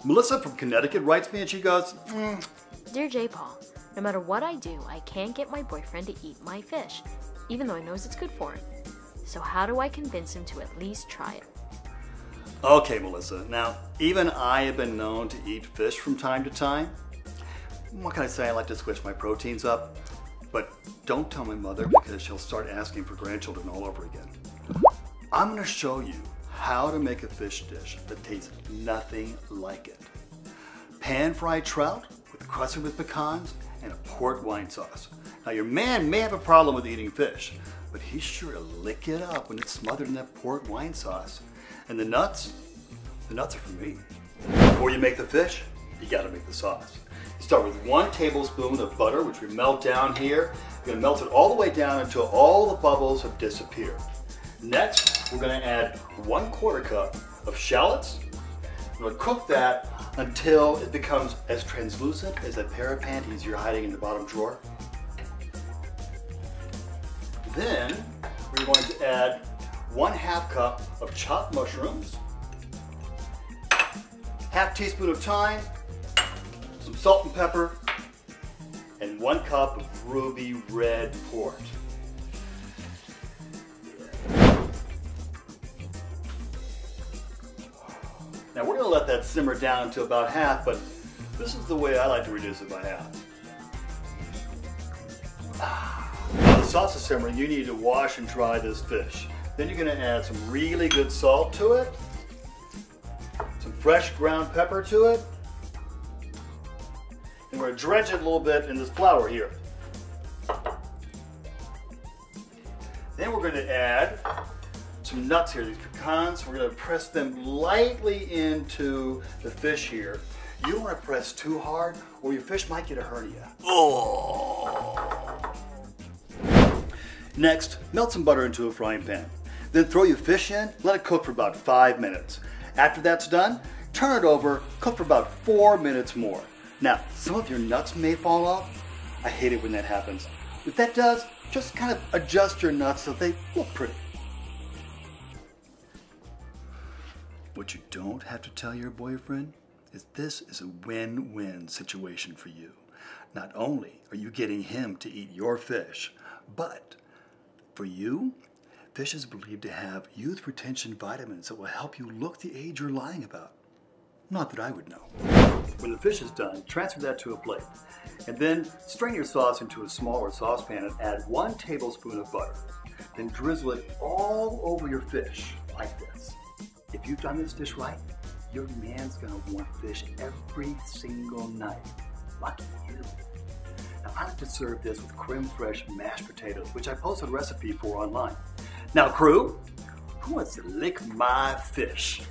Melissa from Connecticut writes me and she goes, Dear J. Paul, no matter what I do, I can't get my boyfriend to eat my fish, even though he knows it's good for him. So how do I convince him to at least try it? Okay, Melissa. Now, even I have been known to eat fish from time to time. What can I say? I like to switch my proteins up. But don't tell my mother because she'll start asking for grandchildren all over again. I'm going to show you how to make a fish dish that tastes nothing like it. Pan-fried trout with crusted with pecans and a port wine sauce. Now your man may have a problem with eating fish, but he's sure to lick it up when it's smothered in that port wine sauce. And the nuts are for me. Before you make the fish, you gotta make the sauce. You start with 1 tablespoon of butter, which we melt down here. You're gonna melt it all the way down until all the bubbles have disappeared. Next, we're gonna add 1/4 cup of shallots. We're gonna cook that until it becomes as translucent as that pair of panties you're hiding in the bottom drawer. Then, we're going to add 1/2 cup of chopped mushrooms, 1/2 teaspoon of thyme, some salt and pepper, and 1 cup of ruby red port. Now we're going to let that simmer down to about half, but this is the way I like to reduce it by half. While the sauce is simmering, you need to wash and dry this fish. Then you're going to add some really good salt to it, some fresh ground pepper to it, and we're going to drench it a little bit in this flour here. Then we're going to add some nuts here, these pecans. We're going to press them lightly into the fish here. You don't want to press too hard or your fish might get a hernia. Oh. Next, melt some butter into a frying pan. Then throw your fish in, let it cook for about 5 minutes. After that's done, turn it over, cook for about 4 minutes more. Now, some of your nuts may fall off. I hate it when that happens. If that does, just kind of adjust your nuts so they look pretty. What you don't have to tell your boyfriend is this is a win-win situation for you. Not only are you getting him to eat your fish, but for you, fish is believed to have youth retention vitamins that will help you look the age you're lying about. Not that I would know. When the fish is done, transfer that to a plate. And then strain your sauce into a smaller saucepan and add 1 tablespoon of butter. Then drizzle it all over your fish like this. If you've done this dish right, your man's gonna want fish every single night. Lucky you. Now I like to serve this with creme fraiche mashed potatoes, which I posted a recipe for online. Now crew, who wants to lick my fish?